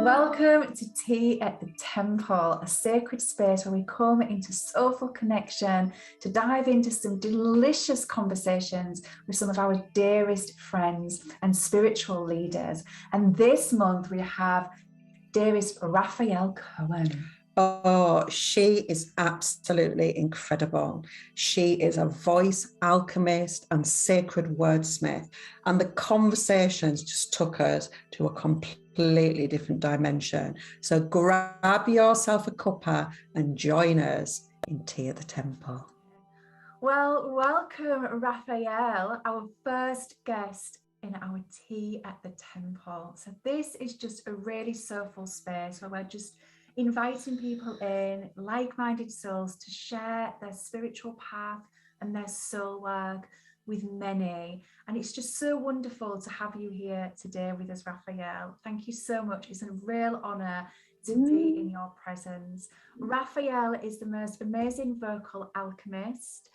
Welcome to Tea at the Temple, a sacred space where we come into soulful connection to dive into some delicious conversations with some of our dearest friends and spiritual leaders. And this month we have dearest Rafaëlle Cohen. Oh, she is absolutely incredible. She is a voice alchemist and sacred wordsmith. And the conversations just took us to a completely different dimension. So grab yourself a cuppa and join us in Tea at the Temple. Well, welcome, Rafaëlle, our first guest in our Tea at the Temple. So this is just a really soulful space where we're just inviting people in, like-minded souls, to share their spiritual path and their soul work with many. And it's just so wonderful to have you here today with us, Rafaëlle. Thank you so much. It's a real honor to be in your presence. Rafaëlle is the most amazing vocal alchemist,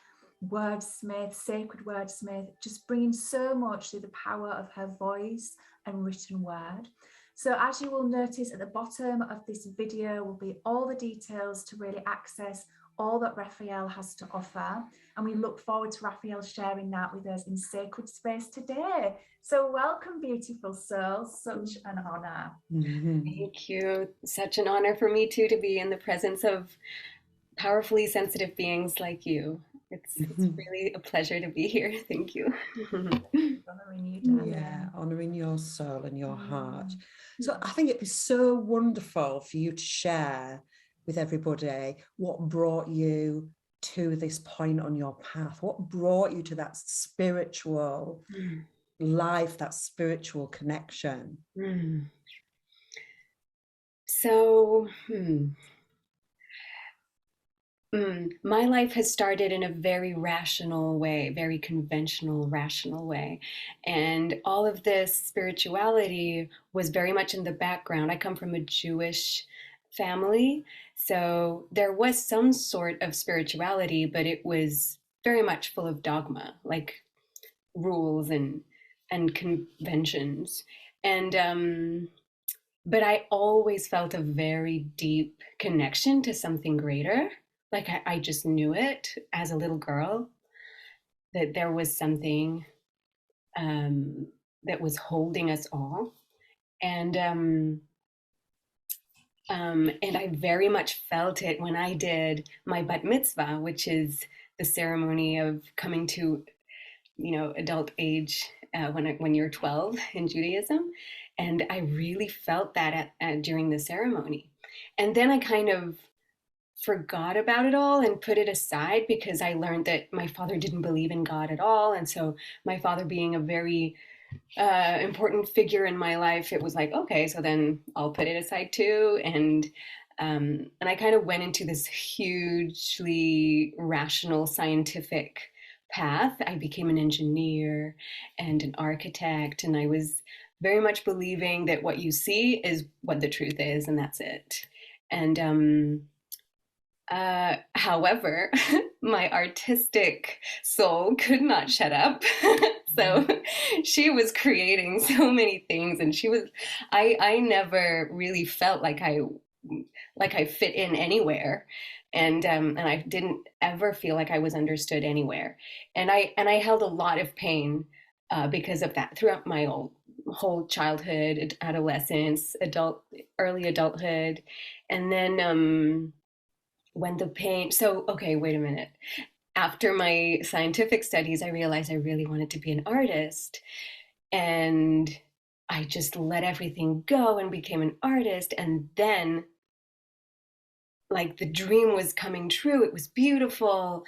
wordsmith, sacred wordsmith, just bringing so much through the power of her voice and written word. So as you will notice at the bottom of this video will be all the details to really access all that Rafaëlle has to offer. And we look forward to Rafaëlle sharing that with us in sacred space today. So welcome, beautiful soul. Such an honor. Thank you. Such an honor for me too to be in the presence of powerfully sensitive beings like you. It's really a pleasure to be here. Thank you. Honoring you, darling. Yeah, honouring your soul and your heart. So I think it'd be so wonderful for you to share with everybody what brought you to this point on your path, what brought you to that spiritual life, that spiritual connection. So, my life has started in a very rational way, very conventional, rational way. And all of this spirituality was very much in the background. I come from a Jewish family, so there was some sort of spirituality, but it was very much full of dogma, like rules and conventions. And but I always felt a very deep connection to something greater. Like I just knew it as a little girl, that there was something that was holding us all. And I very much felt it when I did my bat mitzvah, which is the ceremony of coming to, adult age when you're 12 in Judaism. And I really felt that during the ceremony. And then I kind of forgot about it all and put it aside because I learned that my father didn't believe in God at all. And so my father being a very important figure in my life, it was like, okay, so then I'll put it aside too. And I kind of went into this hugely rational scientific path. I became an engineer and an architect, and I was very much believing that what you see is what the truth is, and that's it. And however, my artistic soul could not shut up. So she was creating so many things, and I never really felt like I fit in anywhere. And I didn't ever feel like I was understood anywhere. And I held a lot of pain because of that throughout my whole childhood, adolescence, early adulthood. And then when the pain, so, okay, wait a minute. After my scientific studies, I realized I really wanted to be an artist. And I just let everything go and became an artist. And then, like, the dream was coming true. It was beautiful,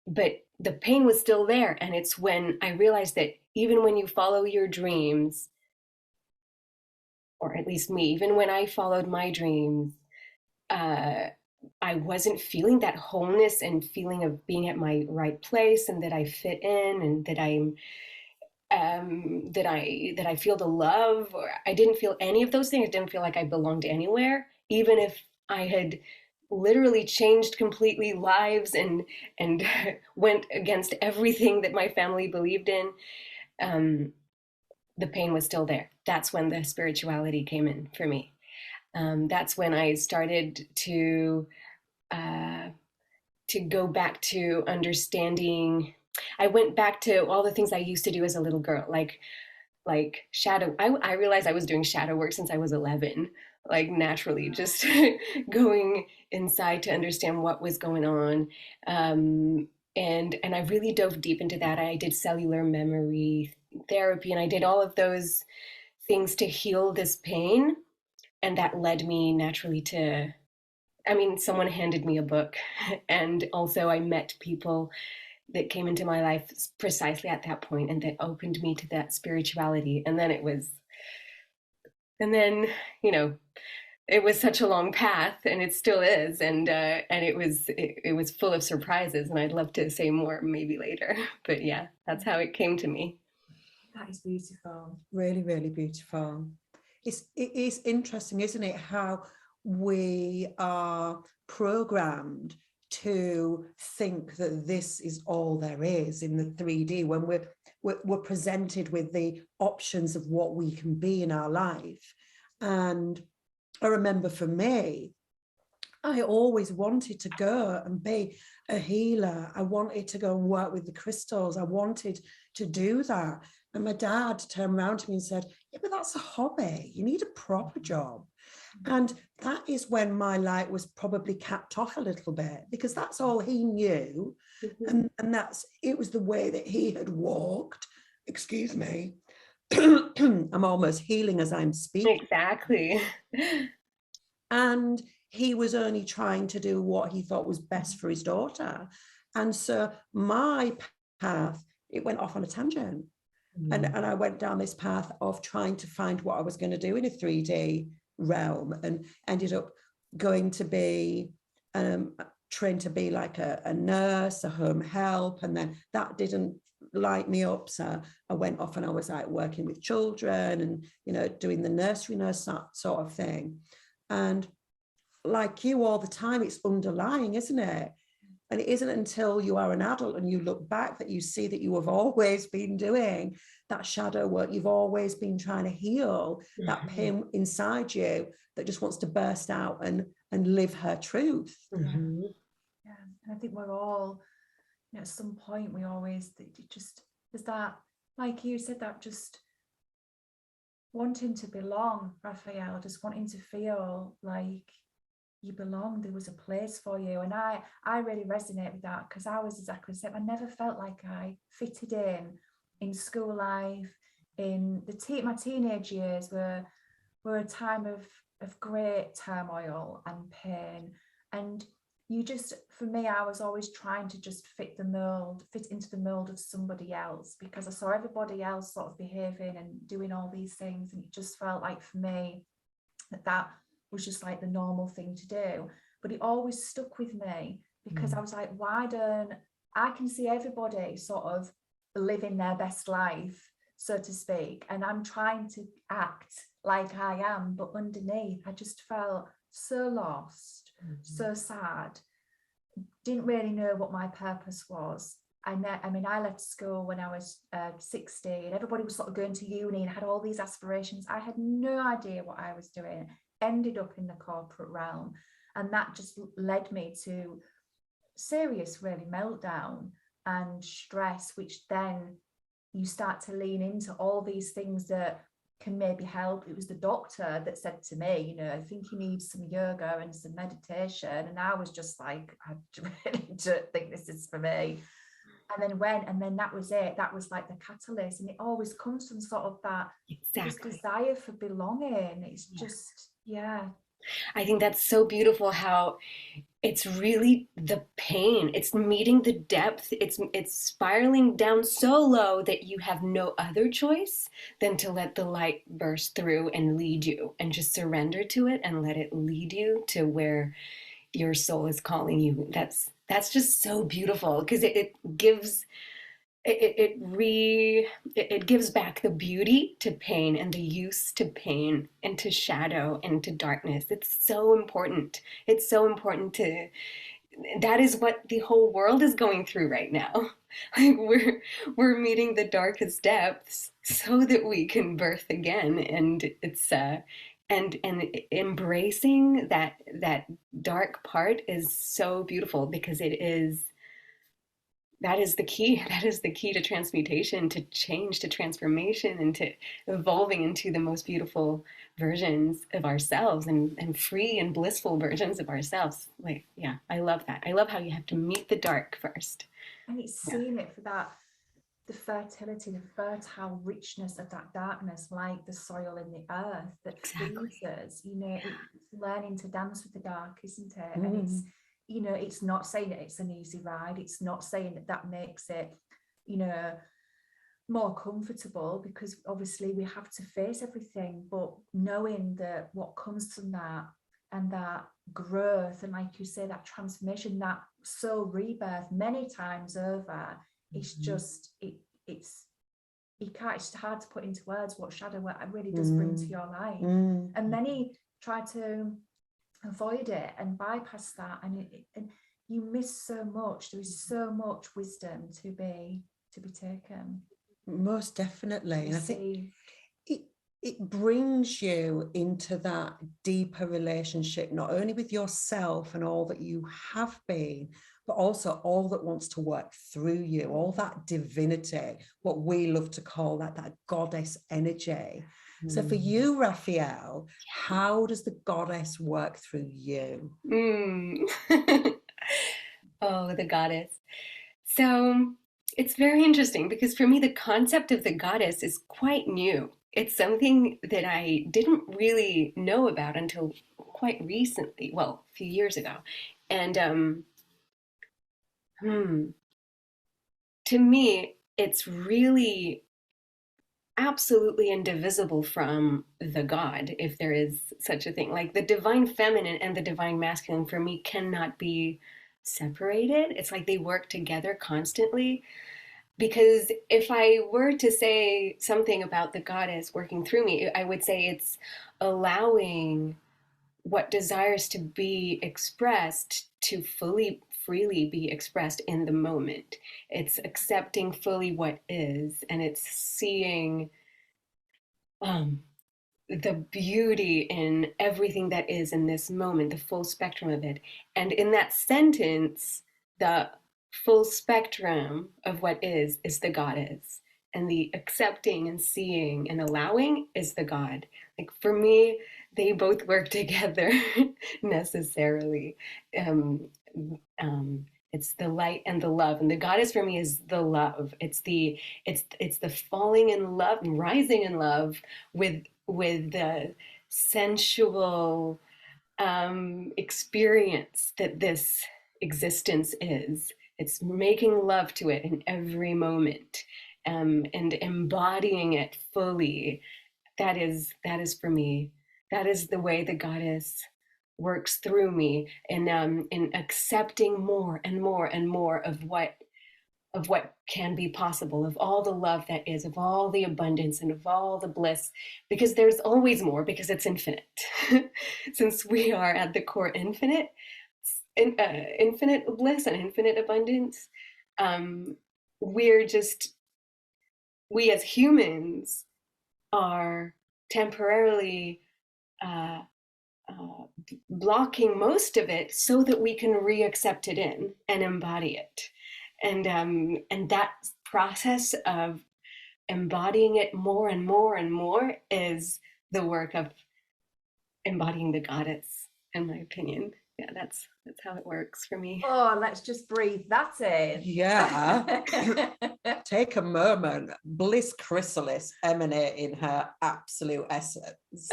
but the pain was still there. And it's when I realized that even when you follow your dreams, or at least me, even when I followed my dreams, I wasn't feeling that wholeness and feeling of being at my right place, and that I fit in, and that I feel the love. Or I didn't feel any of those things. I didn't feel like I belonged anywhere, even if I had literally changed completely lives and went against everything that my family believed in. The pain was still there. That's when the spirituality came in for me. That's when I started to go back to understanding. I went back to all the things I used to do as a little girl, like shadow. I realized I was doing shadow work since I was 11, like naturally, just going inside to understand what was going on. And I really dove deep into that. I did cellular memory therapy, and I did all of those things to heal this pain, and that led me naturally to, I mean, someone handed me a book, and also I met people that came into my life precisely at that point and that opened me to that spirituality. And then, you know, it was such a long path, and it still is, and it was full of surprises, and I'd love to say more maybe later. But yeah, that's how it came to me. That is beautiful. Really, really beautiful. It is interesting, isn't it, how we are programmed to think that this is all there is in the 3D when we're presented with the options of what we can be in our life. And I remember for me, I always wanted to go and be a healer. I wanted to go and work with the crystals. I wanted to do that. And my dad turned around to me and said, yeah, but that's a hobby. You need a proper job. And that is when my light was probably capped off a little bit, because that's all he knew. And it was the way that he had walked. Excuse me. I'm almost healing as I'm speaking. Exactly. And he was only trying to do what he thought was best for his daughter. And so my path, it went off on a tangent. And I went down this path of trying to find what I was going to do in a 3D realm, and ended up going to be trained to be like a nurse, a home help. And then that didn't light me up. So I went off and I was like working with children and, you know, doing the nursery nurse sort of thing. And like you all the time, it's underlying, isn't it? And it isn't until you are an adult and you look back that you see that you have always been doing that shadow work. You've always been trying to heal that pain inside you that just wants to burst out and live her truth. Yeah. And I think we're all, you know, at some point we always just, there's that, like you said, that just wanting to belong, Rafaelle, just wanting to feel like you belong, there was a place for you. And I really resonate with that, because I was exactly the same. I never felt like I fitted in school life, in my teenage years were a time of great turmoil and pain. And you just, for me, I was always trying to just fit into the mold of somebody else, because I saw everybody else sort of behaving and doing all these things, and it just felt like for me that was just like the normal thing to do. But it always stuck with me, because I was like, I can see everybody sort of living their best life, so to speak, and I'm trying to act like I am, but underneath I just felt so lost, so sad, didn't really know what my purpose was. I left school when I was 16. Everybody was sort of going to uni and had all these aspirations. I had no idea what I was doing. Ended up in the corporate realm, and that just led me to serious really meltdown and stress, which then you start to lean into all these things that can maybe help. It was the doctor that said to me, you know, I think you need some yoga and some meditation, and I was just like, I really don't think this is for me. And then that was it. That was like the catalyst, and it always comes from sort of that this desire for belonging. It's just, yeah. I think that's so beautiful how it's really the pain. It's meeting the depth. It's spiraling down so low that you have no other choice than to let the light burst through and lead you, and just surrender to it and let it lead you to where your soul is calling you. That's just so beautiful, because it gives it gives back the beauty to pain and the use to pain and to shadow and to darkness. It's so important. It's so important that is what the whole world is going through right now. Like we're meeting the darkest depths so that we can birth again. And and embracing that dark part is so beautiful, because that is the key. That is the key to transmutation, to change, to transformation, and to evolving into the most beautiful versions of ourselves, and free and blissful versions of ourselves. Like, yeah, I love that. I love how you have to meet the dark first. And it's seeing it for that, the fertility, the fertile richness of that darkness, like the soil in the earth that feeds us. You know, it's learning to dance with the dark, isn't it? And it's, you know, it's not saying that it's an easy ride. It's not saying that that makes it, you know, more comfortable, because obviously we have to face everything, but knowing that what comes from that, and that growth, and like you say, that transformation, that soul rebirth many times over, it's just it's you can't, it's hard to put into words what shadow work really does bring to your life. And many try to avoid it and bypass that, and you miss so much. There is so much wisdom to be taken. Most definitely. And I think it brings you into that deeper relationship, not only with yourself and all that you have been, but also all that wants to work through you, all that divinity, what we love to call that goddess energy. So for you, Rafaelle, how does the goddess work through you? Oh, the goddess. So it's very interesting, because for me, the concept of the goddess is quite new. It's something that I didn't really know about until quite recently, well, a few years ago. And to me, it's really absolutely indivisible from the God, if there is such a thing. Like, the divine feminine and the divine masculine for me cannot be separated. It's like they work together constantly. Because if I were to say something about the goddess working through me, I would say it's allowing what desires to be expressed to freely be expressed in the moment. It's accepting fully what is, and it's seeing the beauty in everything that is in this moment, the full spectrum of it. And in that sentence, the full spectrum of what is the goddess, and the accepting and seeing and allowing is the God. Like, for me, they both work together necessarily. It's the light and the love, and the goddess for me is the love. It's the falling in love and rising in love with the sensual experience that this existence is. It's making love to it in every moment, and embodying it fully. That is for me. That is the way the goddess works through me, in accepting more and more and more of what can be possible, of all the love that is, of all the abundance, and of all the bliss, because there's always more, because it's infinite. Since we are at the core infinite, infinite bliss and infinite abundance, we as humans are temporarily blocking most of it so that we can re-accept it in and embody it. And that process of embodying it more and more and more is the work of embodying the goddess, in my opinion. Yeah, that's how it works for me. Oh, let's just breathe that in. Yeah. Take a moment. Bliss chrysalis emanating her absolute essence.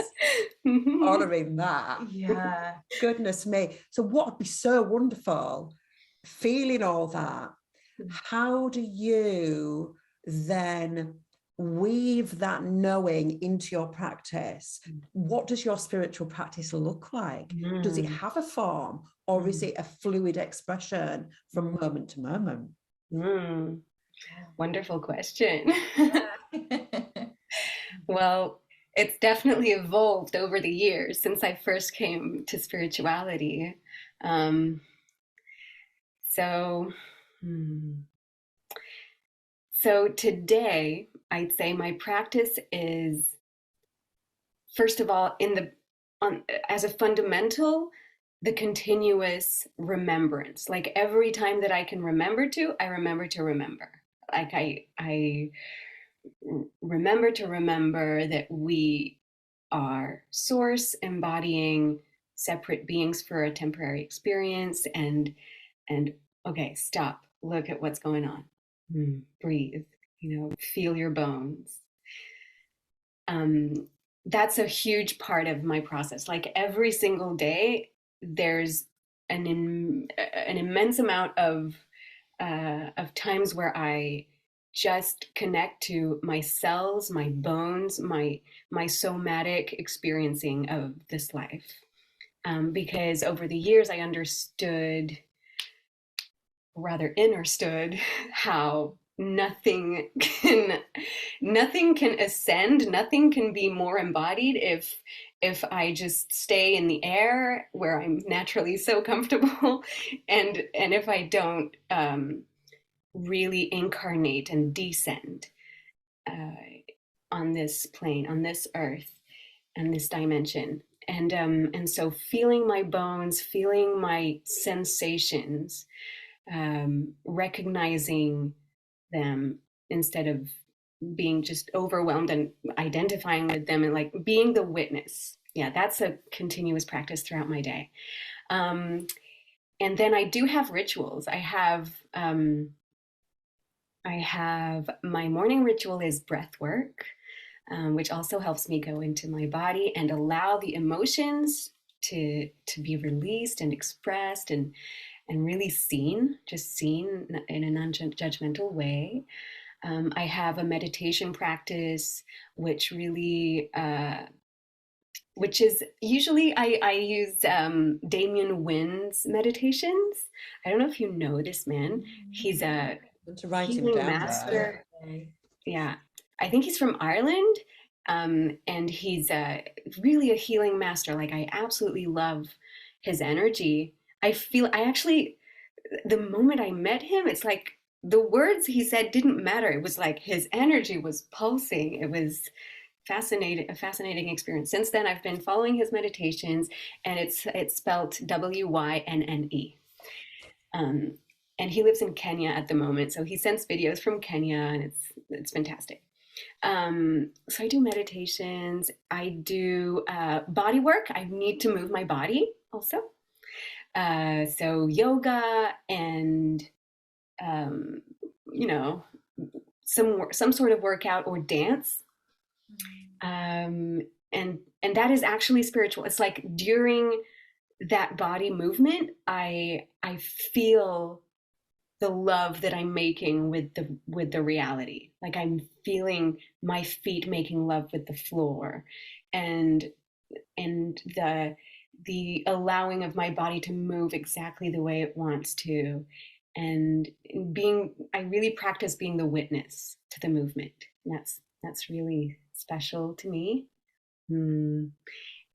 Honoring that. Yeah. Goodness me. So what would be so wonderful, feeling all that, how do you then weave that knowing into your practice? What does your spiritual practice look like? Does it have a form, or is it a fluid expression from moment to moment? Wonderful question. Well, it's definitely evolved over the years since I first came to spirituality. So today, I'd say my practice is, first of all, in as a fundamental, the continuous remembrance. Like every time that I can remember to, I remember to remember. Like I remember to remember that we are source, embodying separate beings for a temporary experience, and okay, stop, look at what's going on. Breathe, feel your bones. That's a huge part of my process. Like every single day, there's an immense amount of times where I just connect to my cells, my bones, my somatic experiencing of this life. Because over the years, I understood, rather understood, how nothing can ascend, nothing can be more embodied if I just stay in the air where I'm naturally so comfortable, and if I don't really incarnate and descend on this plane, on this earth, and this dimension. And so feeling my bones, feeling my sensations, recognizing them instead of being just overwhelmed and identifying with them, and like being the witness. Yeah, that's a continuous practice throughout my day. And then I do have rituals. I have my morning ritual is breath work, which also helps me go into my body and allow the emotions to be released and expressed and really seen, just seen in a non-judgmental way. I have a meditation practice, which really, which is usually I use Damien Wynn's meditations. I don't know if you know this man. He's a To write him healing down. master. Yeah, I think he's from Ireland, and he's really a healing master. Like I absolutely love his energy. I actually, the moment I met him, it's like the words he said didn't matter. It was like his energy was pulsing. It was a fascinating experience. Since then, I've been following his meditations, and it's spelled Wynne. And he lives in Kenya at the moment, so he sends videos from Kenya, and it's fantastic. So I do meditations. I do body work. I need to move my body also. So yoga and some sort of workout or dance. And that is actually spiritual. It's like during that body movement, I feel the love that I'm making with the reality. Like I'm feeling my feet making love with the floor, and the allowing of my body to move exactly the way it wants to, and I really practice being the witness to the movement. And that's really special to me.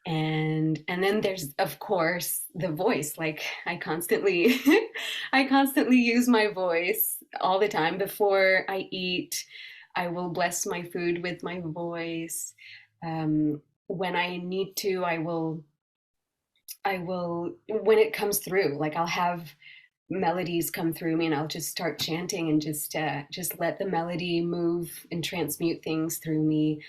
And then there's, of course, the voice. Like I constantly use my voice all the time. Before I eat, I will bless my food with my voice. When I need to, I will when it comes through, like I'll have melodies come through me, and I'll just start chanting and just let the melody move and transmute things through me.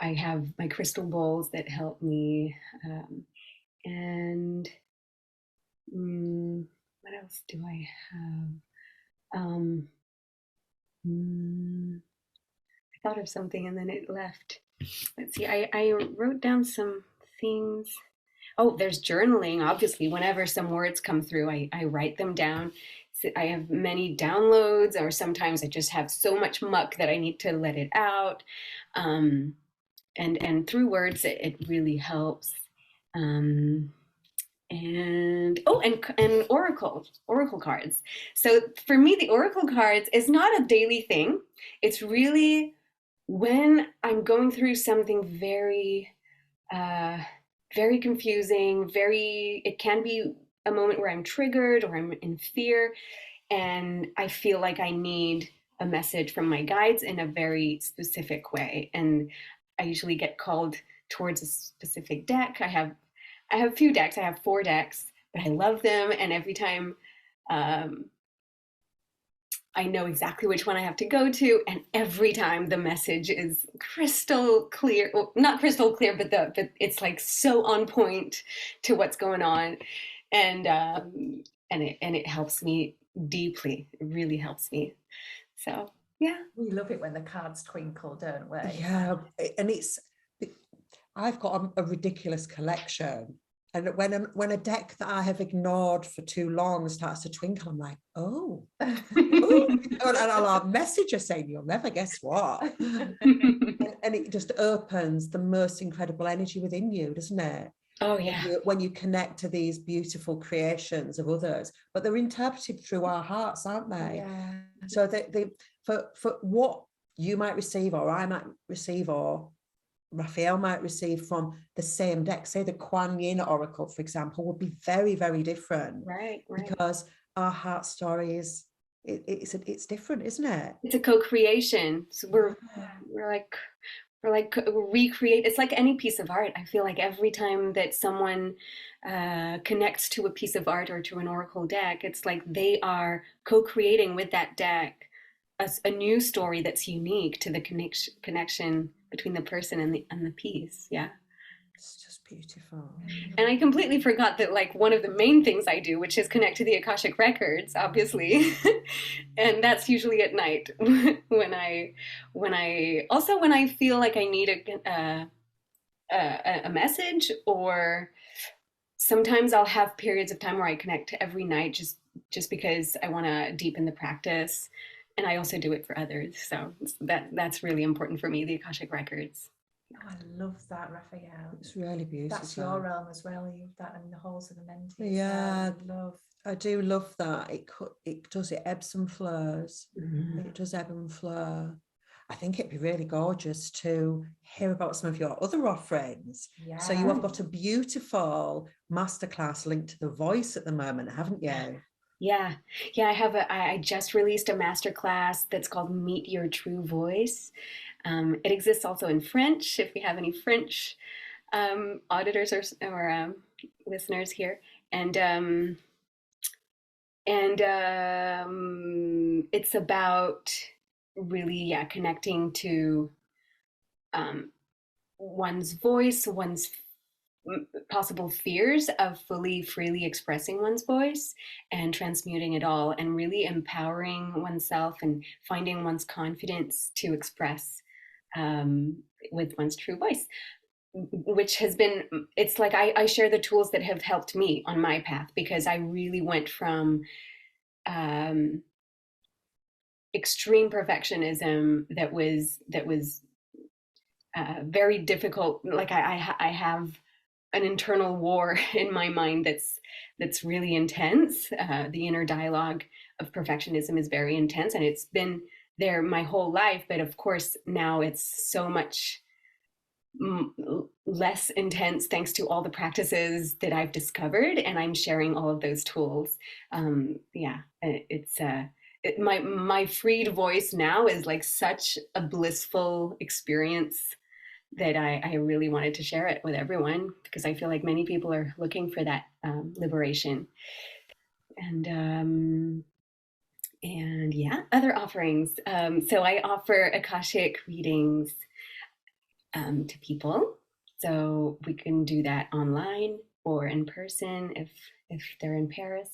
I have my crystal bowls that help me. And what else do I have? I thought of something and then it left. Let's see, I wrote down some things. Oh, there's journaling, obviously. Whenever some words come through, I write them down. So I have many downloads, or sometimes I just have so much muck that I need to let it out. And through words, it really helps. And oracle cards. So for me, the oracle cards is not a daily thing. It's really when I'm going through something very, very confusing, it can be a moment where I'm triggered or I'm in fear, and I feel like I need a message from my guides in a very specific way. And I usually get called towards a specific deck. I have a few decks. I have 4 decks, but I love them, and every time I know exactly which one I have to go to, and every time the message is crystal clear. Well, not crystal clear, but it's like so on point to what's going on, and it helps me deeply. It really helps me. So yeah, we love it when the cards twinkle, don't we? Yeah, and I've got a ridiculous collection. And when a deck that I have ignored for too long starts to twinkle, I'm like, oh, and I'll have a messenger saying, you'll never guess what. and it just opens the most incredible energy within you, doesn't it? Oh yeah. When you connect to these beautiful creations of others, but they're interpreted through our hearts, aren't they? Yeah. So for what you might receive, or I might receive, or Rafaelle might receive from the same deck, say the Kuan Yin Oracle, for example, would be very, very different. Right. Because our heart story is it's different, isn't it? It's a co-creation. So we're like recreate. It's like any piece of art. I feel like every time that someone connects to a piece of art or to an oracle deck, it's like they are co-creating with that deck a new story that's unique to the connection between the person and the piece. Yeah. It's just beautiful. And I completely forgot that, like, one of the main things I do, which is connect to the Akashic records, obviously, and that's usually at night when I feel like I need a message, or sometimes I'll have periods of time where I connect to every night just because I want to deepen the practice. And I also do it for others. So that's really important for me, the Akashic records. Oh, I love that, Rafaelle. It's really beautiful. That's your realm as well. You've that and the halls of the Menti. Yeah, love. I do love that. It ebbs and flows. Mm-hmm. It does ebb and flow. I think it'd be really gorgeous to hear about some of your other offerings. Yeah. So you have got a beautiful masterclass linked to the voice at the moment, haven't you? Yeah, I just released a masterclass that's called Meet Your True Voice. It exists also in French, if we have any French auditors or listeners here. And it's about really, connecting to one's voice, one's possible fears of freely expressing one's voice and transmuting it all, and really empowering oneself and finding one's confidence to express with one's true voice, which has been, it's like I share the tools that have helped me on my path, because I really went from extreme perfectionism that was very difficult. Like I have an internal war in my mind that's really intense. The inner dialogue of perfectionism is very intense, and it's been there my whole life. But of course, now it's so much less intense thanks to all the practices that I've discovered, and I'm sharing all of those tools. My freed voice now is like such a blissful experience that I really wanted to share it with everyone, because I feel like many people are looking for that liberation. And other offerings. So I offer Akashic readings to people. So we can do that online or in person if they're in Paris.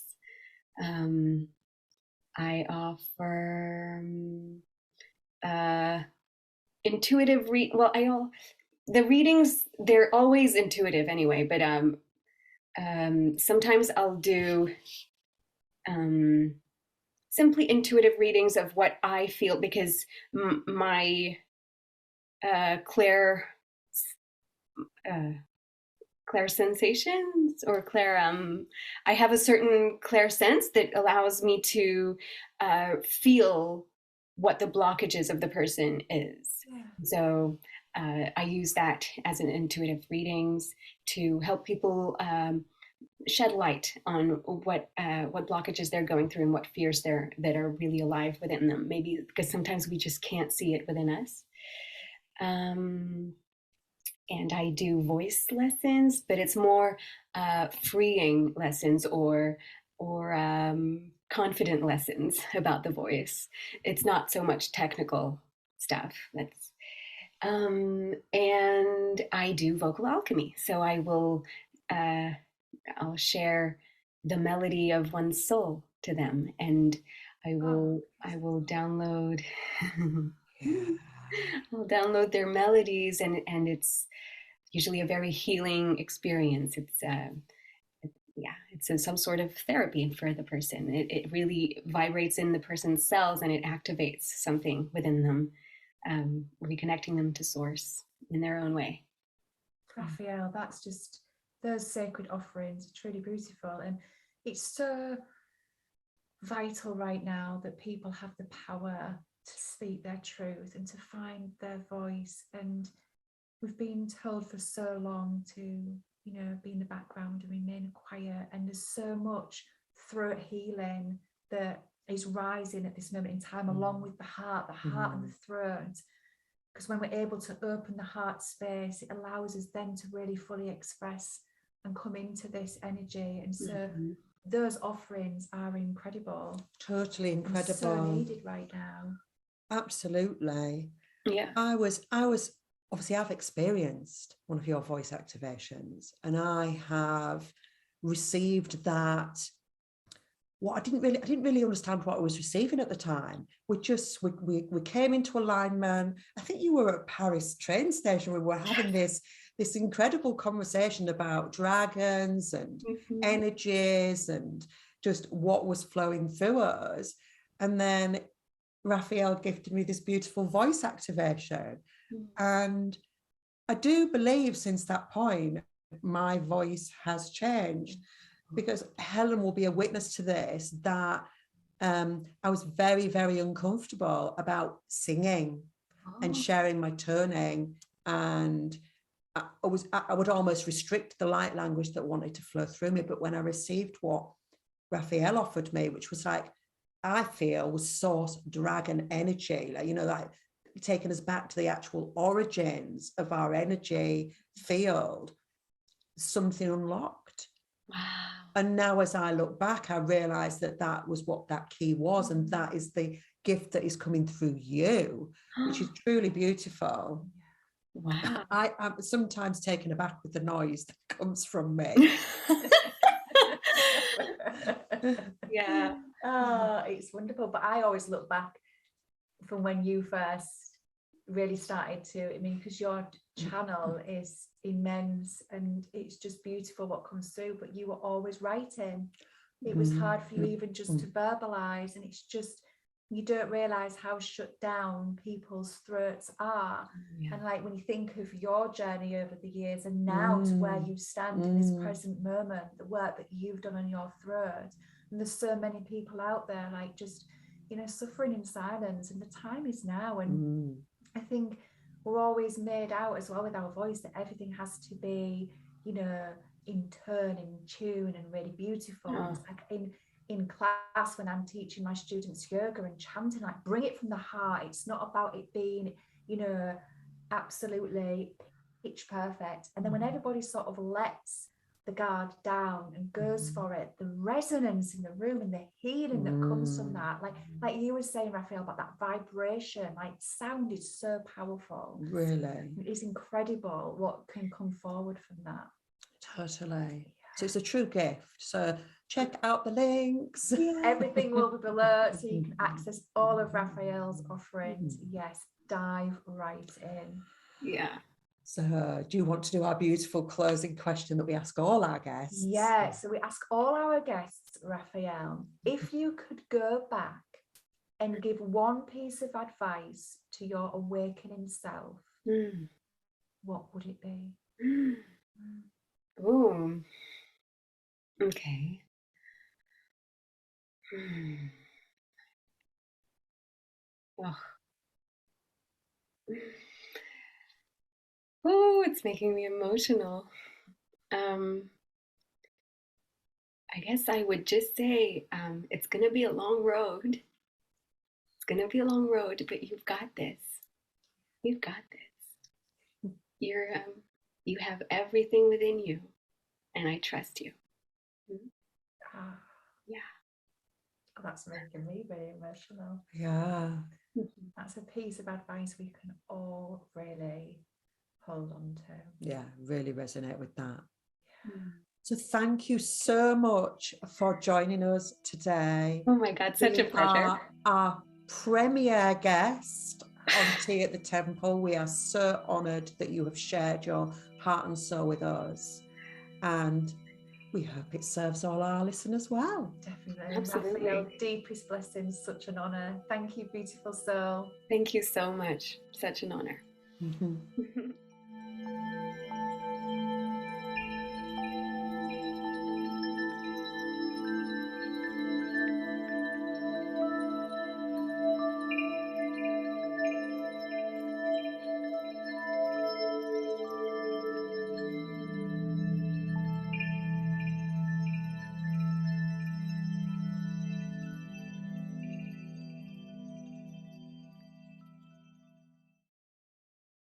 I offer intuitive the readings, they're always intuitive anyway, but sometimes I'll do simply intuitive readings of what I feel, because my clair sensations, or I have a certain clair sense that allows me to feel what the blockages of the person is. Yeah. So I use that as an intuitive readings to help people shed light on what blockages they're going through and what fears that are really alive within them. Maybe because sometimes we just can't see it within us. and I do voice lessons, but it's more freeing lessons or confident lessons about the voice. It's not so much technical stuff. And I do vocal alchemy. So I'll share the melody of one's soul to them, and I will download I'll download their melodies, and it's usually a very healing experience. It's some sort of therapy for the person. It really vibrates in the person's cells, and it activates something within them, reconnecting them to source in their own way. Rafaelle, that's just, those sacred offerings are truly beautiful, and it's so vital right now that people have the power to speak their truth and to find their voice. And we've been told for so long to, you know, be in the background and remain quiet, and there's so much throat healing that is rising at this moment in time, along with the heart and the throat. Because when we're able to open the heart space, it allows us then to really fully express and come into this energy. And so those offerings are incredible. Totally incredible. So needed right now. Absolutely. Yeah. I was obviously, I've experienced one of your voice activations, and I have received that. What I didn't really understand what I was receiving at the time. We came into alignment. I think you were at Paris train station. We were having this incredible conversation about dragons and energies and just what was flowing through us. And then Rafaelle gifted me this beautiful voice activation. And I do believe since that point, my voice has changed, because Helen will be a witness to this, that I was very, very uncomfortable about singing and sharing my toning. And I would almost restrict the light language that wanted to flow through me. But when I received what Rafaelle offered me, which was like, I feel was source dragon energy, like, you know, like taking us back to the actual origins of our energy field, something unlocked. Wow. And now as I look back, I realize that that was what that key was. And that is the gift that is coming through you, which is truly beautiful. Wow. I'm sometimes taken aback with the noise that comes from me. Yeah. Oh, it's wonderful. But I always look back from when you first really started to, I mean, because your channel is immense and it's just beautiful what comes through, but you were always writing. It was hard for you even just to verbalize, and it's just, you don't realize how shut down people's throats are. And like when you think of your journey over the years and now to where you stand in this present moment, the work that you've done on your throat, and there's so many people out there like just, you know, suffering in silence, and the time is now. And I think we're always made out as well with our voice that everything has to be, you know, in tone, in tune, and really beautiful. It's like in class when I'm teaching my students yoga and chanting, like bring it from the heart. It's not about it being, you know, absolutely pitch perfect. And then when everybody sort of lets the guard down and goes for it, the resonance in the room and the healing that comes from that, like you were saying, Rafaelle, about that vibration, like sound is so powerful. Really, it's incredible what can come forward from that. Totally. So it's a true gift. So check out the links. Everything will be below, so you can access all of Rafaelle's offerings. Yes, dive right in. Yeah. So do you want to do our beautiful closing question that we ask all our guests? Yeah, so we ask all our guests, Rafaelle, if you could go back and give one piece of advice to your awakening self, what would it be? Oh, okay. Oh, it's making me emotional. I guess I would just say it's going to be a long road. It's going to be a long road, but you've got this. You've got this. You have everything within you, and I trust you. Ah, Yeah. oh, that's making me very emotional. Yeah. That's a piece of advice we can all really hold on to. Yeah, really resonate with that. Mm. So thank you so much for joining us today. Oh my God, such a pleasure. Our premier guest on Tea at the Temple. We are so honoured that you have shared your heart and soul with us. And we hope it serves all our listeners well. Definitely. Absolutely. Rafaelle, deepest blessings, such an honour. Thank you, beautiful soul. Thank you so much. Such an honor. Mm-hmm.